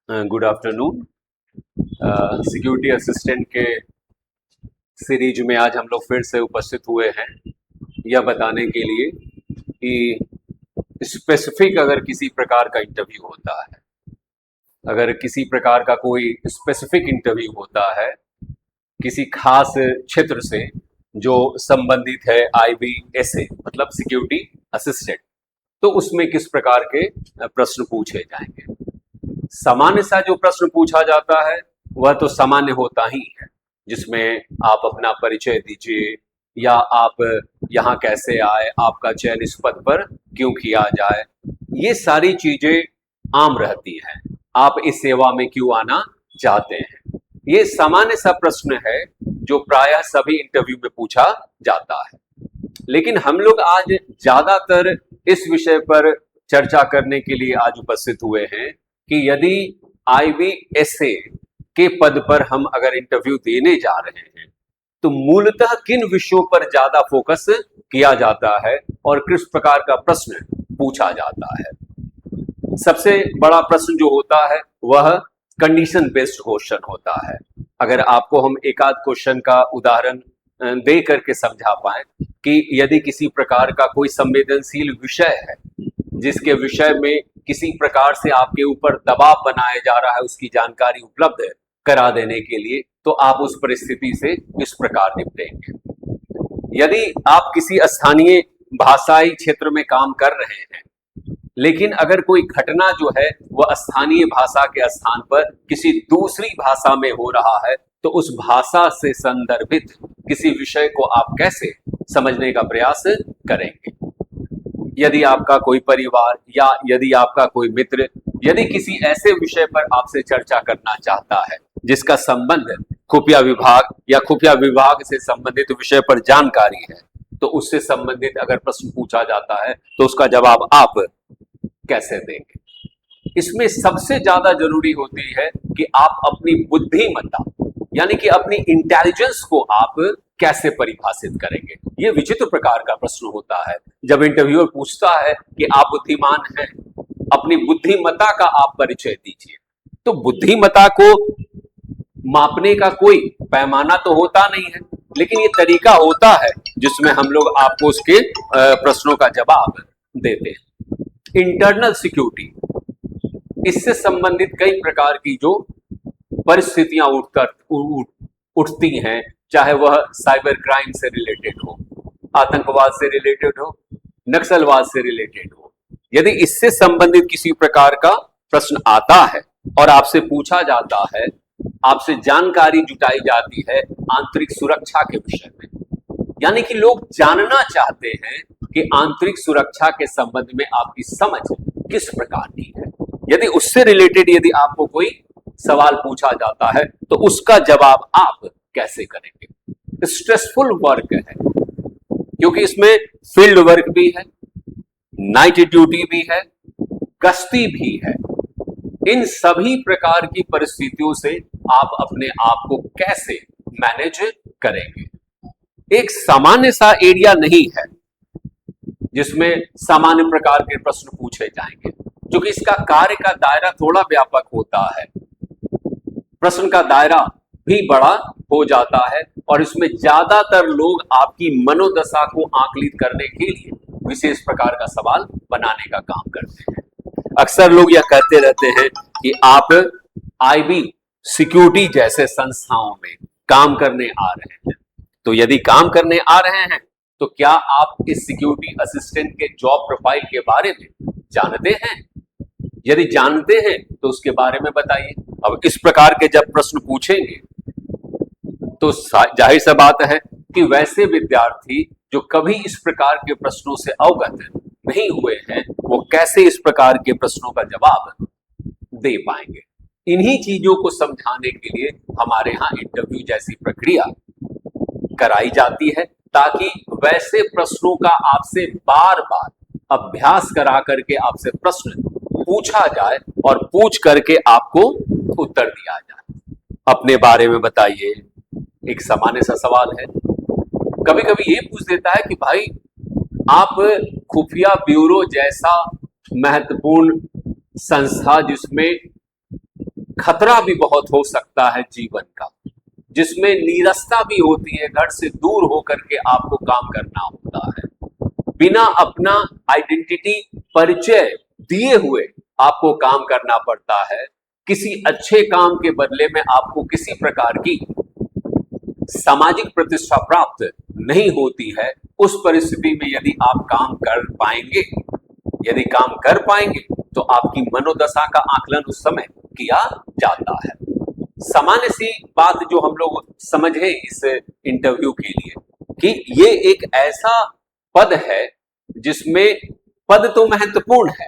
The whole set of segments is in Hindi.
Good afternoon. सिक्योरिटी असिस्टेंट के सीरीज में आज हम लोग फिर से उपस्थित हुए हैं यह बताने के लिए कि स्पेसिफिक अगर किसी प्रकार का इंटरव्यू होता है, अगर किसी प्रकार का कोई स्पेसिफिक इंटरव्यू होता है किसी खास क्षेत्र से जो संबंधित है IBSA मतलब सिक्योरिटी असिस्टेंट, तो उसमें किस प्रकार के प्रश्न पूछे जाएंगे। सामान्य सा जो प्रश्न पूछा जाता है वह तो सामान्य होता ही है, जिसमें आप अपना परिचय दीजिए या आप यहाँ कैसे आए, आपका चयन इस पद पर क्यों किया जाए, ये सारी चीजें आम रहती हैं। आप इस सेवा में क्यों आना चाहते हैं, ये सामान्य सा प्रश्न है जो प्रायः सभी इंटरव्यू में पूछा जाता है। लेकिन हम लोग आज ज्यादातर इस विषय पर चर्चा करने के लिए आज उपस्थित हुए हैं कि यदि IBSA के पद पर हम अगर इंटरव्यू देने जा रहे हैं तो मूलतः किन विषयों पर ज्यादा फोकस किया जाता है और किस प्रकार का प्रश्न पूछा जाता है। सबसे बड़ा प्रश्न जो होता है वह कंडीशन बेस्ड क्वेश्चन होता है। अगर आपको हम एक आध क्वेश्चन का उदाहरण दे करके समझा पाए कि यदि किसी प्रकार का कोई संवेदनशील विषय है जिसके विषय में किसी प्रकार से आपके ऊपर दबाव बनाया जा रहा है उसकी जानकारी उपलब्ध करा देने के लिए, तो आप उस परिस्थिति से इस प्रकार निपटेंगे। यदि आप किसी स्थानीय भाषाई क्षेत्र में काम कर रहे हैं लेकिन अगर कोई घटना जो है वह स्थानीय भाषा के स्थान पर किसी दूसरी भाषा में हो रहा है, तो उस भाषा से संदर्भित किसी विषय को आप कैसे समझने का प्रयास करेंगे। यदि आपका कोई परिवार या यदि आपका कोई मित्र यदि किसी ऐसे विषय पर आपसे चर्चा करना चाहता है जिसका संबंध खुफिया विभाग या खुफिया विभाग से संबंधित विषय पर जानकारी है, तो उससे संबंधित अगर प्रश्न पूछा जाता है तो उसका जवाब आप कैसे देंगे। इसमें सबसे ज्यादा जरूरी होती है कि आप अपनी बुद्धिमत्ता यानी कि अपनी इंटेलिजेंस को आप कैसे परिभाषित करेंगे। यह विचित्र प्रकार का प्रश्न होता है जब इंटरव्यूअर पूछता है कि आप बुद्धिमान हैं, अपनी बुद्धिमत्ता का आप परिचय दीजिए। तो बुद्धिमत्ता को मापने का कोई पैमाना तो होता नहीं है, लेकिन ये तरीका होता है जिसमें हम लोग आपको उसके प्रश्नों का जवाब देते हैं। इंटरनल सिक्योरिटी, इससे संबंधित कई प्रकार की जो परिस्थितियां उठती हैं, चाहे वह साइबर क्राइम से रिलेटेड हो, आतंकवाद से रिलेटेड हो, नक्सलवाद से रिलेटेड हो। यदि इससे संबंधित किसी प्रकार का प्रश्न आता है और आपसे पूछा जाता है, आपसे जानकारी जुटाई जाती है आंतरिक सुरक्षा के विषय में, यानी कि लोग जानना चाहते हैं कि आंतरिक सुरक्षा के संबंध में आपकी समझ किस प्रकार की है। यदि उससे रिलेटेड यदि आपको कोई सवाल पूछा जाता है तो उसका जवाब आप कैसे करेंगे। स्ट्रेसफुल वर्क है क्योंकि इसमें फील्ड वर्क भी है, नाइट ड्यूटी भी है, गश्ती भी है। इन सभी प्रकार की परिस्थितियों से आप अपने आप को कैसे मैनेज करेंगे। एक सामान्य सा एरिया नहीं है जिसमें सामान्य प्रकार के प्रश्न पूछे जाएंगे, क्योंकि इसका कार्य का दायरा थोड़ा व्यापक होता है, प्रश्न का दायरा भी बड़ा हो जाता है और इसमें ज्यादातर लोग आपकी मनोदशा को आकलित करने के लिए विशेष प्रकार का सवाल बनाने का काम करते हैं। अक्सर लोग यह कहते रहते हैं कि आप IB सिक्योरिटी जैसे संस्थाओं में काम करने आ रहे हैं, तो यदि काम करने आ रहे हैं तो क्या आप इस सिक्योरिटी असिस्टेंट के जॉब प्रोफाइल के बारे में जानते हैं? यदि जानते हैं तो उसके बारे में बताइए। अब इस प्रकार के जब प्रश्न पूछेंगे तो जाहिर सा बात है कि वैसे विद्यार्थी जो कभी इस प्रकार के प्रश्नों से अवगत नहीं हुए हैं वो कैसे इस प्रकार के प्रश्नों का जवाब दे पाएंगे। इन्हीं चीजों को समझाने के लिए हमारे यहाँ इंटरव्यू जैसी प्रक्रिया कराई जाती है, ताकि वैसे प्रश्नों का आपसे बार बार अभ्यास करा करके आपसे प्रश्न पूछा जाए और पूछ करके आपको उत्तर दिया जाए। अपने बारे में बताइए, एक सामान्य सा सवाल है। कभी कभी ये पूछ देता है कि भाई आप खुफिया ब्यूरो जैसा महत्वपूर्ण संस्था जिसमें खतरा भी बहुत हो सकता है जीवन का, जिसमें नीरसता भी होती है, घर से दूर होकर के आपको काम करना होता है, बिना अपना आइडेंटिटी परिचय दिए हुए आपको काम करना पड़ता है। किसी अच्छे काम के बदले में आपको किसी प्रकार की सामाजिक प्रतिष्ठा प्राप्त नहीं होती है। उस परिस्थिति में यदि आप काम कर पाएंगे, यदि काम कर पाएंगे तो आपकी मनोदशा का आकलन उस समय किया जाता है। सामान्य सी बात जो हम लोग समझे इस इंटरव्यू के लिए कि ये एक ऐसा पद है जिसमें पद तो महत्वपूर्ण है,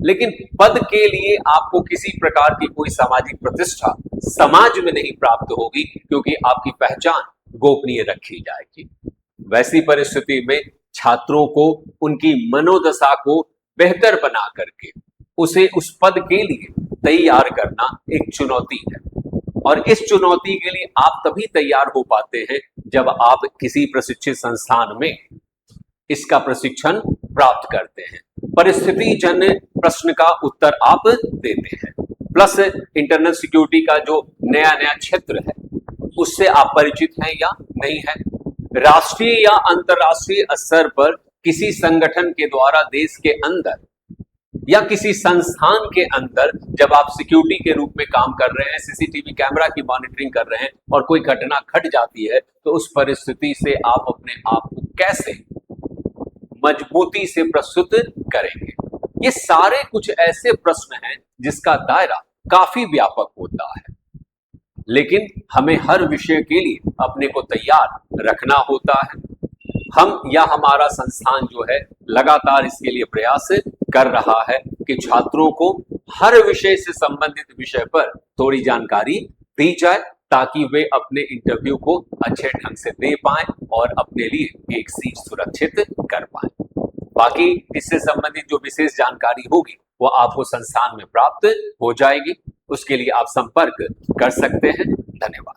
लेकिन पद के लिए आपको किसी प्रकार की कोई सामाजिक प्रतिष्ठा समाज में नहीं प्राप्त होगी, क्योंकि आपकी पहचान गोपनीय रखी जाएगी। वैसी परिस्थिति में छात्रों को उनकी मनोदशा को बेहतर बना करके उसे उस पद के लिए तैयार करना एक चुनौती है, और इस चुनौती के लिए आप तभी तैयार हो पाते हैं जब आप किसी प्रशिक्षित संस्थान में इसका प्रशिक्षण प्राप्त करते हैं, परिस्थिति जन्य प्रश्न का उत्तर आप देते हैं, प्लस इंटरनल सिक्योरिटी का जो नया नया क्षेत्र है उससे आप परिचित हैं या नहीं है। राष्ट्रीय या अंतर्राष्ट्रीय स्तर पर किसी संगठन के द्वारा देश के अंदर या किसी संस्थान के अंदर जब आप सिक्योरिटी के रूप में काम कर रहे हैं, सीसीटीवी कैमरा की मॉनिटरिंग कर रहे हैं और कोई घटना घट जाती है, तो उस परिस्थिति से आप अपने आप को कैसे मजबूती से प्रस्तुत करेंगे। ये सारे कुछ ऐसे प्रश्न हैं जिसका दायरा काफी व्यापक होता है, लेकिन हमें हर विषय के लिए अपने को तैयार रखना होता है। हम या हमारा संस्थान जो है लगातार इसके लिए प्रयास कर रहा है कि छात्रों को हर विषय से संबंधित विषय पर थोड़ी जानकारी दी जाए, ताकि वे अपने इंटरव्यू को अच्छे ढंग से दे पाएं और अपने लिए एक सीट सुरक्षित कर पाएं। बाकी इससे संबंधित जो विशेष जानकारी होगी वो आपको संस्थान में प्राप्त हो जाएगी। उसके लिए आप संपर्क कर सकते हैं। धन्यवाद।